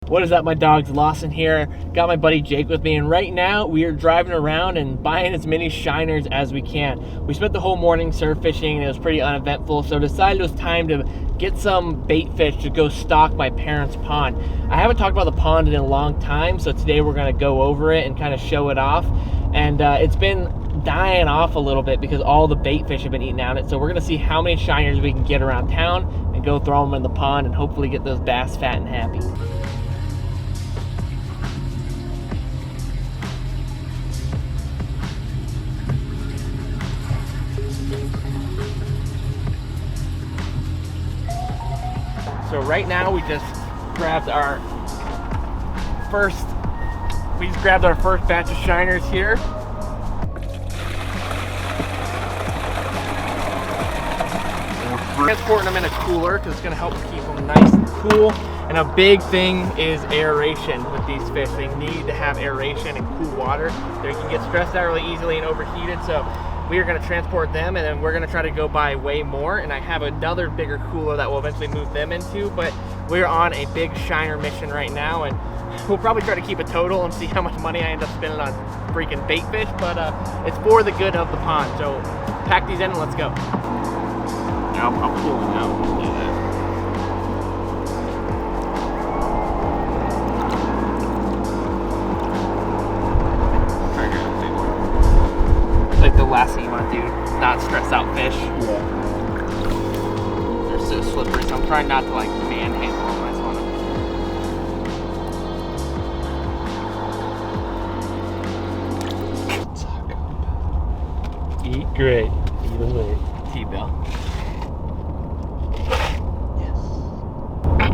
What is up, my dogs? Lawson here. Got my buddy Jake with me, and right now we are driving around and buying as many shiners as we can. We spent the whole morning surf fishing and it was pretty uneventful, so decided it was time to get some bait fish to go stock my parents' pond. I haven't talked about the pond in a long time, so today we're going to go over it and kind of show it off. And it's been dying off a little bit because all the bait fish have been eating out it, so we're going to see how many shiners we can get around town and go throw them in the pond and hopefully get those bass fat and happy. So right now we just grabbed our first batch of shiners here. We're transporting them in a cooler because it's going to help keep them nice and cool. And a big thing is aeration with these fish. They need to have aeration and cool water. They can get stressed out really easily and overheated. So we are going to transport them, and then we're going to try to go buy way more. And I have another bigger cooler that we'll eventually move them into. But we're on a big shiner mission right now, and we'll probably try to keep a total and see how much money I end up spending on freaking bait fish. But it's for the good of the pond. So pack these in and let's go. Now I'll pull them out. Like the last thing you want to do, not stress out fish. Yeah. They're so slippery, so I'm trying not to like manhandle them. I just want to eat great, eat away. T-bill. Yes.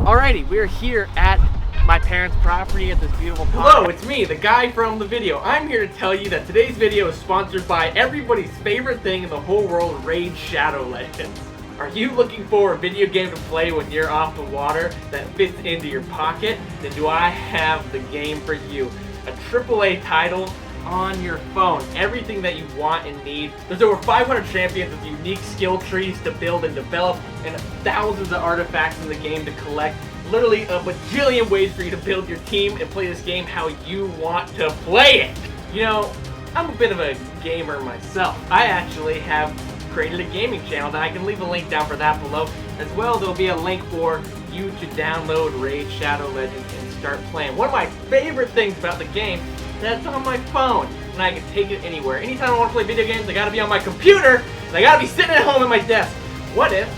Alrighty, we're here at my parents' property at this beautiful pond. Hello, it's me, the guy from the video. I'm here to tell you that today's video is sponsored by everybody's favorite thing in the whole world, Raid Shadow Legends. Are you looking for a video game to play when you're off the water that fits into your pocket? Then do I have the game for you. A AAA title on your phone. Everything that you want and need. There's over 500 champions with unique skill trees to build and develop, and thousands of artifacts in the game to collect. Literally a bajillion ways for you to build your team and play this game how you want to play it. You know, I'm a bit of a gamer myself. I actually have created a gaming channel that I can leave a link down for that below. As well, there'll be a link for you to download Raid Shadow Legends and start playing. One of my favorite things about the game is that it's on my phone and I can take it anywhere. Anytime I want to play video games, I gotta be on my computer and I gotta be sitting at home at my desk. What if,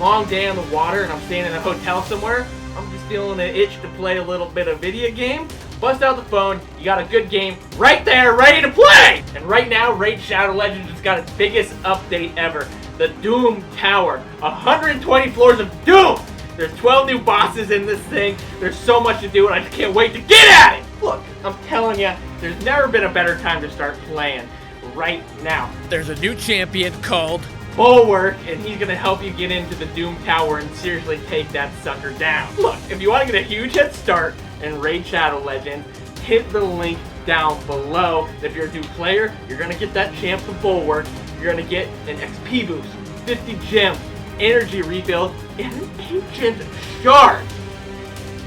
long day on the water and I'm staying in a hotel somewhere, I'm just feeling an itch to play a little bit of video game? Bust out the phone, you got a good game right there, ready to play! And right now, Raid Shadow Legends has got its biggest update ever. The Doom Tower. 120 floors of Doom! There's 12 new bosses in this thing. There's so much to do and I just can't wait to get at it! Look, I'm telling you, there's never been a better time to start playing. Right now. There's a new champion called Bulwark, and he's gonna help you get into the Doom Tower and seriously take that sucker down. Look, if you want to get a huge head start in Raid Shadow Legends, hit the link down below. If you're a new player, you're gonna get that champ, the Bulwark. You're gonna get an XP boost, 50 gems, energy refill, and an ancient shard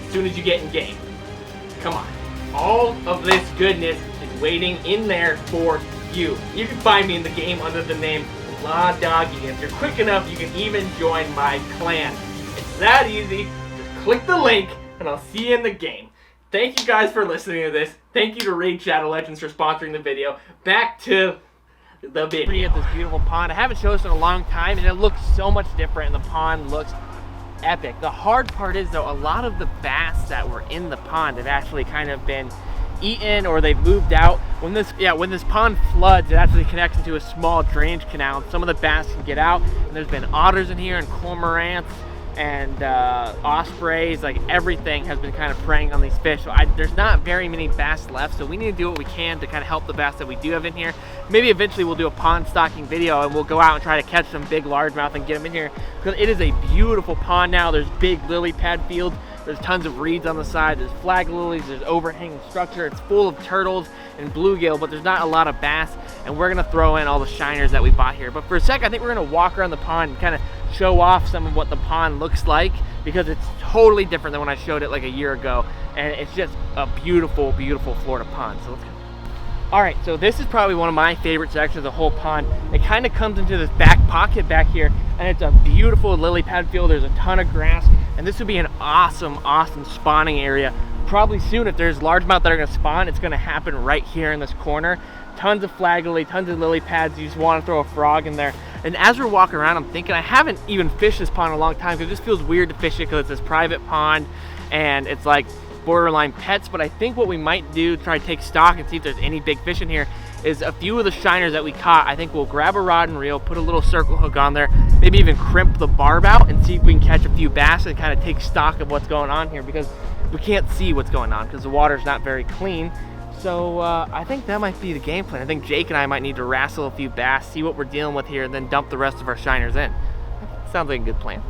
as soon as you get in game. Come on. All of this goodness is waiting in there for you. You can find me in the game under the name La Doggy. If you're quick enough, you can even join my clan. It's that easy. Just click the link, and I'll see you in the game. Thank you guys for listening to this. Thank you to Raid Shadow Legends for sponsoring the video. Back to the video. At this beautiful pond. I haven't shown this in a long time, and it looks so much different, and the pond looks epic. The hard part is, though, a lot of the bass that were in the pond have actually kind of been eaten or they've moved out. When this pond floods, it actually connects into a small drainage canal, and some of the bass can get out, and there's been otters in here and cormorants and ospreys. Like, everything has been kind of preying on these fish. So there's not very many bass left, so we need to do what we can to kind of help the bass that we do have in here. Maybe eventually we'll do a pond stocking video and we'll go out and try to catch some big largemouth and get them in here, because it is a beautiful pond now. There's big lily pad fields. There's tons of reeds on the side, there's flag lilies, there's overhanging structure, it's full of turtles and bluegill, but there's not a lot of bass, and we're gonna throw in all the shiners that we bought here. But for a sec, I think we're gonna walk around the pond and kind of show off some of what the pond looks like, because it's totally different than when I showed it like a year ago, and it's just a beautiful, beautiful Florida pond. So let's go. All right, so this is probably one of my favorite sections of the whole pond. It kind of comes into this back pocket back here, and it's a beautiful lily pad field. There's a ton of grass, and this would be an awesome, awesome spawning area. Probably soon, if there's largemouth that are gonna spawn, it's gonna happen right here in this corner. Tons of flag lily, tons of lily pads. You just wanna throw a frog in there. And as we're walking around, I'm thinking, I haven't even fished this pond in a long time because it just feels weird to fish it because it's this private pond, and it's like borderline pets. But I think what we might do, try to take stock and see if there's any big fish in here, is a few of the shiners that we caught, I think we'll grab a rod and reel, put a little circle hook on there, maybe even crimp the barb out and see if we can catch a few bass and kind of take stock of what's going on here, because we can't see what's going on because the water's not very clean. So I think that might be the game plan. I think Jake and I might need to wrestle a few bass, see what we're dealing with here, and then dump the rest of our shiners in. Sounds like a good plan.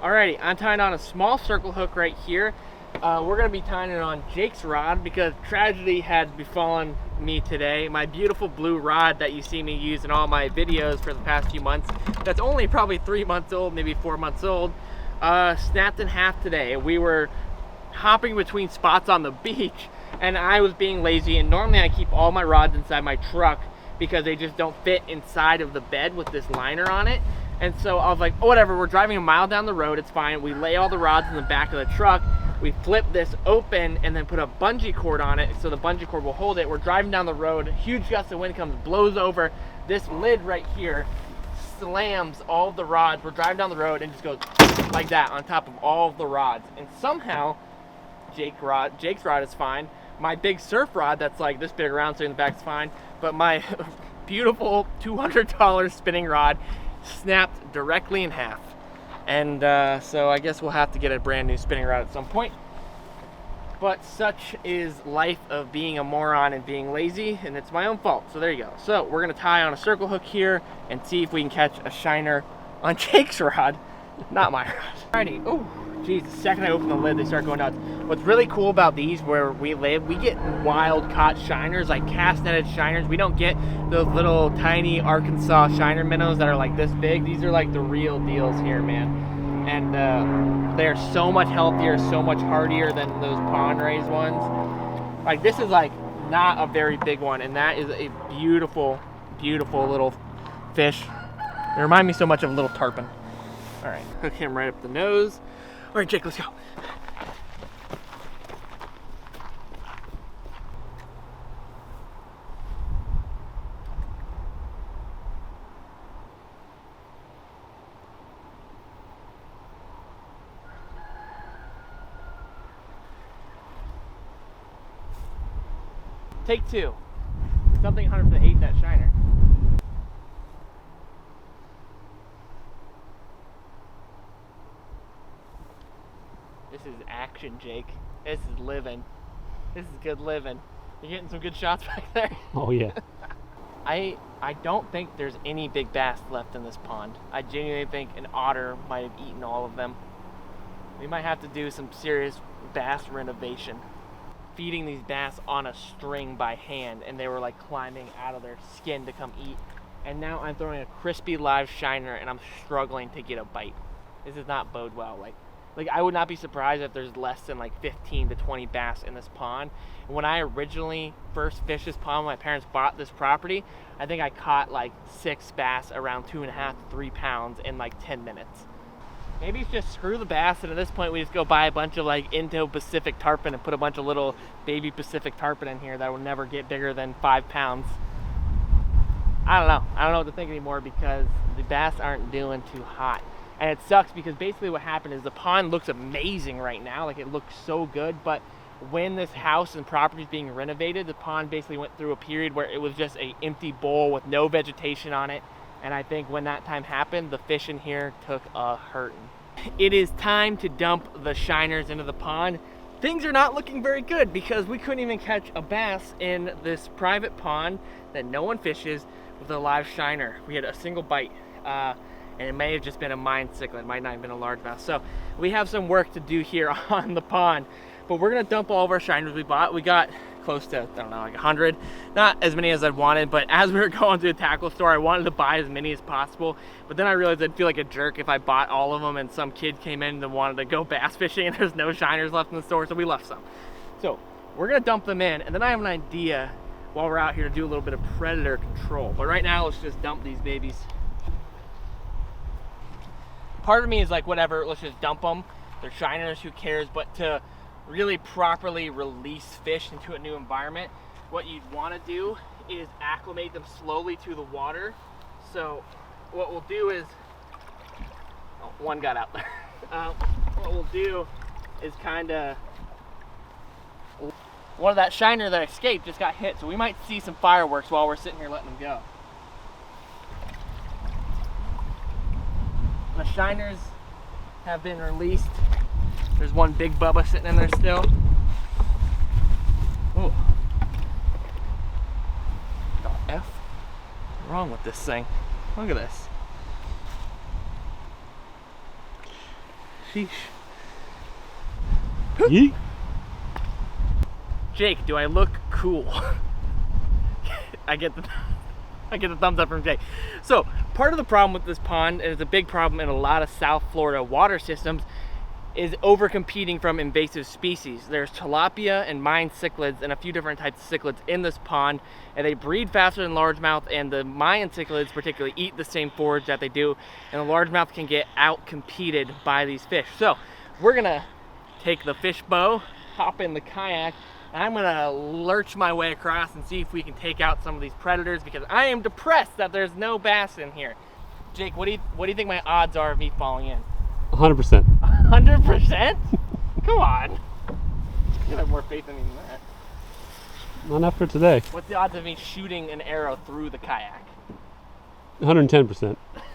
Alrighty, I'm tying on a small circle hook right here. We're gonna be tying it on Jake's rod because tragedy had befallen me today. My beautiful blue rod that you see me use in all my videos for the past few months, that's only probably 3 months old, maybe 4 months old, snapped in half today. We were hopping between spots on the beach, and I was being lazy, and normally I keep all my rods inside my truck because they just don't fit inside of the bed with this liner on it. And so I was like, oh, whatever, we're driving a mile down the road, it's fine. We lay all the rods in the back of the truck, we flip this open and then put a bungee cord on it so the bungee cord will hold it. We're driving down the road, huge gust of wind comes, blows over. This lid right here slams all of the rods. We're driving down the road and just goes like that on top of all of the rods. And somehow, Jake's rod is fine. My big surf rod that's like this big around, so in the back's fine. But my beautiful $200 spinning rod snapped directly in half. And so I guess we'll have to get a brand new spinning rod at some point. But such is life of being a moron and being lazy, and it's my own fault. So there you go. So we're gonna tie on a circle hook here and see if we can catch a shiner on Jake's rod, not my rod. Alrighty, oh geez, the second I open the lid, they start going nuts. What's really cool about these where we live, we get wild caught shiners, like cast netted shiners. We don't get those little tiny Arkansas shiner minnows that are like this big. These are like the real deals here, man. And they're so much healthier, so much hardier than those pond raised ones. Like this is like not a very big one, and that is a beautiful, beautiful little fish. They remind me so much of a little tarpon. All right, hook him right up the nose. All right, Jake, let's go. Take two. Something 100% ate that shiner. This is action, Jake. This is living. This is good living. You getting some good shots back there? Oh yeah. I don't think there's any big bass left in this pond. I genuinely think an otter might have eaten all of them. We might have to do some serious bass renovation. Feeding these bass on a string by hand, and they were like climbing out of their skin to come eat. And now I'm throwing a crispy live shiner and I'm struggling to get a bite. This does not bode well. Like I would not be surprised if there's less than like 15 to 20 bass in this pond. And when I originally first fished this pond, when my parents bought this property, I think I caught like 6 bass around 2.5 to 3 pounds in like 10 minutes. Maybe it's just screw the bass, and at this point we just go buy a bunch of like Indo-Pacific tarpon and put a bunch of little baby Pacific tarpon in here that will never get bigger than 5 pounds. I don't know what to think anymore because the bass aren't doing too hot. And it sucks because basically what happened is the pond looks amazing right now, like it looks so good, but when this house and property is being renovated, the pond basically went through a period where it was just an empty bowl with no vegetation on it. And I think when that time happened, the fish in here took a hurting. It is time to dump the shiners into the pond. Things are not looking very good because we couldn't even catch a bass in this private pond that no one fishes with a live shiner. We had a single bite, and it may have just been a mine cichlid. It might not have been a large bass. So we have some work to do here on the pond, but we're gonna dump all of our shiners we bought. We got close to, I don't know, like 100. Not as many as I'd wanted, but as we were going to the tackle store, I wanted to buy as many as possible. But then I realized I'd feel like a jerk if I bought all of them and some kid came in and wanted to go bass fishing and there's no shiners left in the store, so we left some. So we're gonna dump them in, and then I have an idea while we're out here to do a little bit of predator control. But right now, let's just dump these babies. Part of me is like, whatever, let's just dump them. They're shiners, who cares? But to really properly release fish into a new environment, what you'd want to do is acclimate them slowly to the water. So what we'll do is, oh, one got out there. What we'll do is kind of, one of that shiner that escaped just got hit, so we might see some fireworks while we're sitting here letting them go. The shiners have been released. There's one big bubba sitting in there still. Oh. What the F? What's wrong with this thing? Look at this. Sheesh. Yeet. Jake, do I look cool? I get the thumbs up from Jake. So part of the problem with this pond, and it's a big problem in a lot of South Florida water systems, is over-competing from invasive species. There's tilapia and mine cichlids and a few different types of cichlids in this pond, and they breed faster than largemouth, and the Mayan cichlids particularly eat the same forage that they do, and the largemouth can get out-competed by these fish. So we're gonna take the fish bow, hop in the kayak, and I'm gonna lurch my way across and see if we can take out some of these predators, because I am depressed that there's no bass in here. Jake, what do you think my odds are of me falling in? 100%. 100%? Come on. You have more faith in me than that. Not after today. What's the odds of me shooting an arrow through the kayak? 110%. I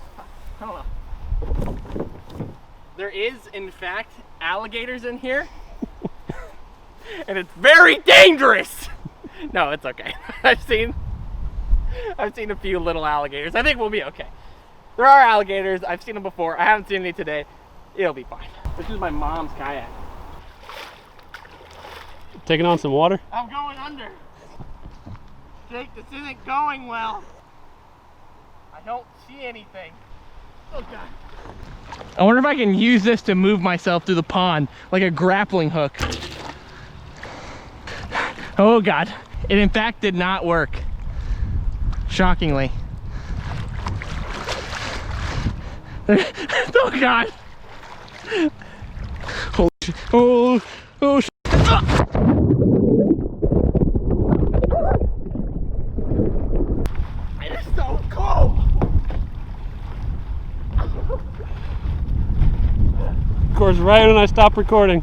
don't know. There is, in fact, alligators in here. And it's very dangerous. No, it's okay. I've seen a few little alligators. I think we'll be okay. There are alligators. I've seen them before. I haven't seen any today. It'll be fine. This is my mom's kayak. Taking on some water? I'm going under. Jake, this isn't going well. I don't see anything. Oh God. I wonder if I can use this to move myself through the pond, like a grappling hook. Oh God. It in fact did not work. Shockingly. Oh God. Holy shit. Oh shit. It is so cold. Of course, right when I stopped recording.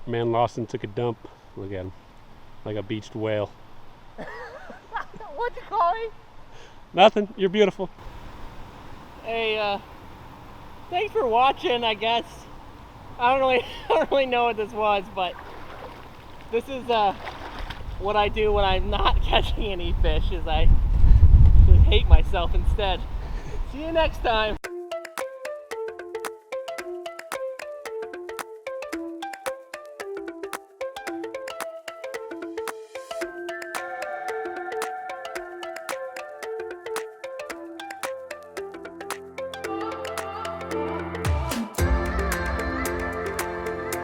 Man Lawson took a dump. Look at him. Like a beached whale. What'd you call me? Nothing. You're beautiful. Hey, thanks for watching, I guess. I don't really know what this was, but this is what I do when I'm not catching any fish, is I just hate myself instead. See you next time.